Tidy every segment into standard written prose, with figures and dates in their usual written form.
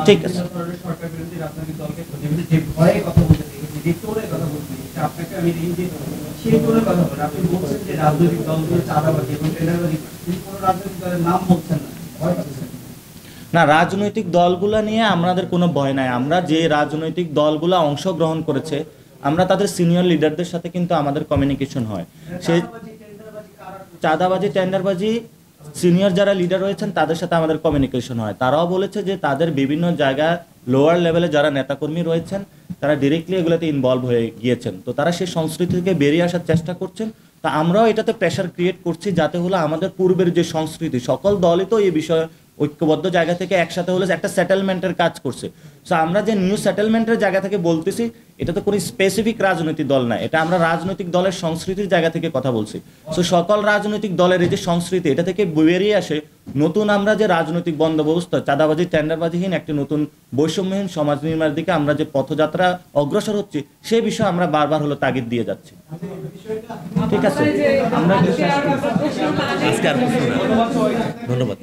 ঠিক আছে। না, রাজনৈতিক দলগুলা নিয়ে আমাদের কোনো ভয় নাই। আমরা যে রাজনৈতিক দলগুলা অংশগ্রহণ করেছে, আমরা তাদের সিনিয়র লিডারদের সাথে কিন্তু আমাদের কমিউনিকেশন হয়। সেই চাঁদাবাজি, টেন্ডারবাজি, সিনিয়র যারা লিডার রয়েছেন তাদের সাথে আমাদের কমিউনিকেশন হয়। তারাও বলেছে যে তাদের বিভিন্ন জায়গায় লোয়ার লেভেলে যারা নেতাকর্মী রয়েছেন তারা ডিরেক্টলি এগুলোতে ইনভলভ হয়ে গিয়েছেন। তো তারা সেই সংস্কৃতি থেকে বেরিয়ে আসার চেষ্টা করছেন। তা আমরাও এটাতে প্রেশার ক্রিয়েট করছি যাতে হলো আমাদের পূর্বের যে সংস্কৃতি, সকল দলই তো এই বিষয়ে ঐক্যবদ্ধ জায়গা থেকে একসাথে হলে একটা সেটেলমেন্টের কাজ করছে। সো আমরা যে নিউ সেটেলমেন্টের জায়গা থেকে বলতেছি, এটা তো কোনো স্পেসিফিক রাজনৈতিক দল না, এটা আমরা রাজনৈতিক দলের সংস্কৃতির জায়গা থেকে কথা বলছি। সো সকল রাজনৈতিক দলের এই যে সংস্কৃতি, এটা থেকে বেরিয়ে আসে নতুন আমরা যে রাজনৈতিক বন্দোবস্ত, চাঁদাবাজি টেন্ডারবাজিহীন একটি নতুন বৈষম্যহীন সমাজ নির্মাণের দিকে আমরা যে পথযাত্রা অগ্রসর হচ্ছি, সেই বিষয়ে আমরা বারবার হলো তাগিদ দিয়ে যাচ্ছি। ঠিক আছে, আমরা ধন্যবাদ।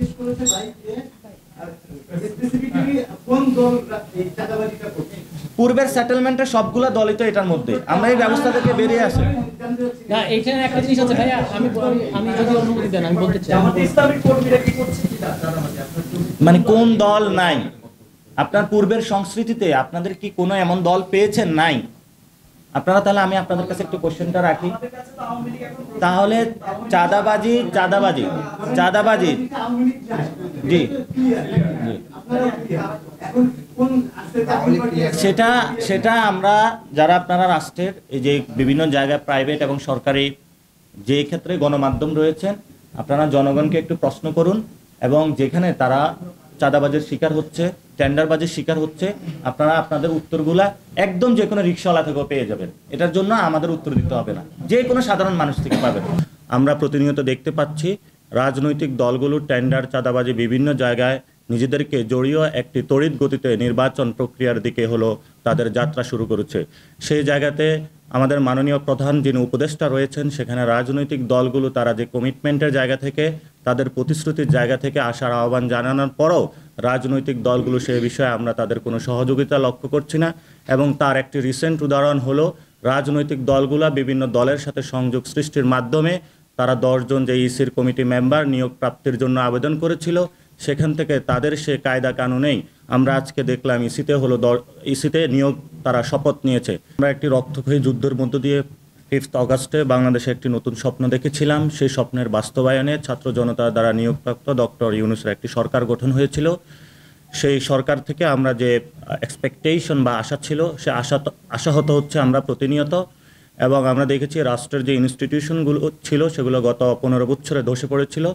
পূর্বের সেটেলমেন্টের সবগুলা দলই তো এটার মধ্যে, আমরা এই ব্যবস্থা থেকে বেরিয়ে আসি না। এইখানে একটা জিনিস আছে ভাইয়া, আমি যদি অনুমতি দেন আমি বলতে চাই, মানে কোন দল নাই আপনার পূর্বের সংস্কৃতিতে? আপনাদের কি কোনো এমন দল পেয়েছেন? নাই। আপনারা তাহলে আমি আপনাদের কাছে একটু কোশ্চেনটা রাখি, তাহলে চাঁদাবাজি চাঁদাবাজি চাঁদাবাজি জি সেটা সেটা আমরা যারা আপনারা রাষ্ট্রের এই যে বিভিন্ন জায়গায় প্রাইভেট এবং সরকারি যে ক্ষেত্রে গণমাধ্যম রয়েছেন, আপনারা জনগণকে একটু প্রশ্ন করুন, এবং যেখানে তারা চাঁদাবাজির শিকার হচ্ছে, টেন্ডারবাজির শিকার হচ্ছে, আপনারা আপনাদের উত্তরগুলা একদম যে কোনো রিক্সাওয়ালা থেকেও পেয়ে যাবেন। এটার জন্য আমাদের উত্তর দিতে হবে না, যে কোনো সাধারণ মানুষ থেকে পাবেন। আমরা প্রতিনিয়ত দেখতে পাচ্ছি রাজনৈতিক দলগুলো টেন্ডার, চাঁদাবাজি বিভিন্ন জায়গায় নিজেদেরকে জড়িয়ে একটি তড়িৎ গতিতে নির্বাচন প্রক্রিয়ার দিকে হলো তাদের যাত্রা শুরু করেছে। সেই জায়গাতে আমাদের মাননীয় প্রধান যিনি উপদেষ্টা রয়েছেন, সেখানে রাজনৈতিক দলগুলো তারা যে কমিটমেন্টের জায়গা থেকে, তাদের প্রতিশ্রুতির জায়গা থেকে আসার আহ্বান জানানোর পরও রাজনৈতিক দলগুলো সে বিষয়ে আমরা তাদের কোনো সহযোগিতা লক্ষ্য করছি না। এবং তার একটি রিসেন্ট উদাহরণ হলো রাজনৈতিক দলগুলা বিভিন্ন দলের সাথে সংযোগ সৃষ্টির মাধ্যমে তারা 10 জন যে ইসির কমিটি মেম্বার নিয়োগ প্রাপ্তির জন্য আবেদন করেছিল, সেখান থেকে তাদের সে কায়দা কানুনেই আমরা আজকে দেখলাম ইসিতে নিয়োগ তারা শপথ নিয়েছে। আমরা একটি রক্তক্ষয়ী যুদ্ধের মধ্য দিয়ে 5 অগাস্টে বাংলাদেশে একটি নতুন স্বপ্ন দেখেছিলাম। সেই স্বপ্নের বাস্তবায়নে ছাত্র জনতা দ্বারা নিয়োগপ্রাপ্ত ডক্টর ইউনূসের একটি সরকার গঠন হয়েছিল। সেই সরকার থেকে আমরা যে এক্সপেকটেশন বা আশা ছিল, সে আশাহত হচ্ছে আমরা প্রতিনিয়ত। এবং আমরা দেখেছি রাষ্ট্রের যে ইনস্টিটিউশনগুলো ছিল সেগুলো গত 15 বছরে ধসে পড়েছিল,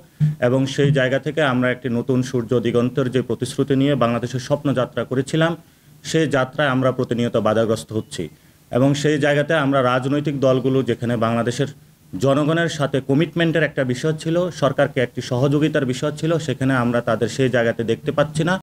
এবং সেই জায়গা থেকে আমরা একটি নতুন সূর্য দিগন্তের যে প্রতিশ্রুতি নিয়ে বাংলাদেশের স্বপ্নযাত্রা করেছিলাম, সেই যাত্রায় আমরা প্রতিনিয়ত বাধাগ্রস্ত হচ্ছি। এবং সেই জায়গাতে আমরা রাজনৈতিক দলগুলো, যেখানে বাংলাদেশের জনগণের সাথে কমিটমেন্টের একটা বিষয় ছিল, সরকারকে একটি সহযোগিতার বিষয় ছিল, সেখানে আমরা তাদের সেই জায়গাতে দেখতে পাচ্ছি না।